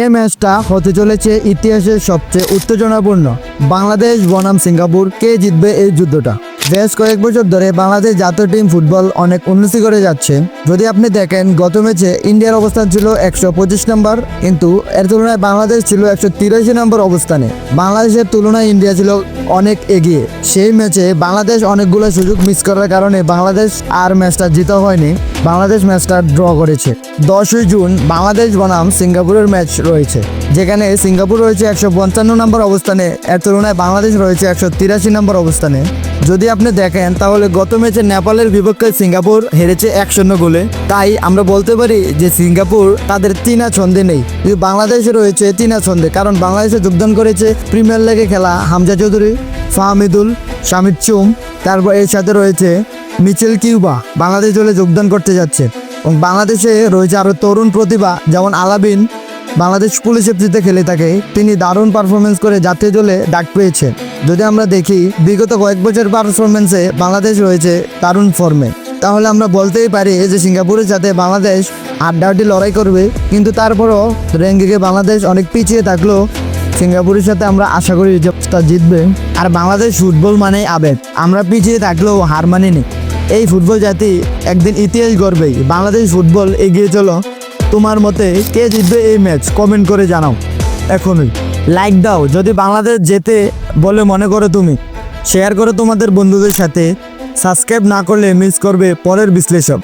এই ম্যাচটা হতে চলেছে ইতিহাসের সবচেয়ে উত্তেজনাপূর্ণ। বাংলাদেশ বনাম সিঙ্গাপুর, কে জিতবে এই যুদ্ধটা? বেশ কয়েক বছর ধরে বাংলাদেশ জাতীয় টিম ফুটবল অনেক উন্নতি করে যাচ্ছে। যদি আপনি দেখেন, গত ম্যাচে ইন্ডিয়ার অবস্থান ছিল 125 নম্বর, কিন্তু এর তুলনায় বাংলাদেশ ছিল 183 নম্বর অবস্থানে। বাংলাদেশের তুলনায় ইন্ডিয়া ছিল অনেক এগিয়ে। সেই ম্যাচে বাংলাদেশ অনেকগুলো সুযোগ মিস করার কারণে বাংলাদেশ আর ম্যাচটা জিতা হয়নি। বাংলাদেশ ম্যাচটা ড্র করেছে। 10ই জুন বাংলাদেশ বনাম সিঙ্গাপুরের ম্যাচ রয়েছে, যেখানে সিঙ্গাপুর রয়েছে 155 নম্বর অবস্থানে, এর তুলনায় বাংলাদেশ রয়েছে 183 নম্বর অবস্থানে। যদি আপনি দেখেন, তাহলে গত ম্যাচে নেপালের বিপক্ষে সিঙ্গাপুর হেরেছে 1-0 গোলে। তাই আমরা বলতে পারি যে সিঙ্গাপুর তাদের 3 ছন্দে নেই, কিন্তু বাংলাদেশে রয়েছে 3 ছন্দে। কারণ বাংলাদেশে যোগদান করেছে প্রিমিয়ার লিগে খেলা হামজা চৌধুরী, ফাহমিদুল, শামিদ চুম, তারপর এর সাথে রয়েছে মিচেল কিউবা বাংলাদেশ দলে যোগদান করতে যাচ্ছে। এবং বাংলাদেশে রয়েছে আরও তরুণ প্রতিভা, যেমন আলাবিন বাংলাদেশ পুলিশ এফসিতে খেলে থাকে। তিনি দারুণ পারফরমেন্স করে জাতীয় দলে ডাক পেয়েছে। যদি আমরা দেখি বিগত কয়েক বছর পারফরমেন্সে বাংলাদেশ রয়েছে দারুণ ফর্মে, তাহলে আমরা বলতেই পারি যে সিঙ্গাপুরের সাথে বাংলাদেশ আড্ডাআড্ডি লড়াই করবে। কিন্তু তারপরও র্যাঙ্কিংয়ে বাংলাদেশ অনেক পিছিয়ে থাকলেও সিঙ্গাপুরের সাথে আমরা আশা করি যে তা জিতবে। আর বাংলাদেশ ফুটবল মানেই আবেগ, আমরা পিছিয়ে থাকলেও হার মানিনি। এই ফুটবল জাতি একদিন ইতিহাস গড়বেই। বাংলাদেশ ফুটবল এগিয়ে চলো। তোমার মতে কে জিতবে এই ম্যাচ? কমেন্ট করে জানাও এখনই। লাইক দাও যদি বাংলাদেশ জেতে বলে মনে করো তুমি। শেয়ার করো তোমাদের বন্ধুদের সাথে। সাবস্ক্রাইব না করলে মিস করবে পরের বিশ্লেষণ।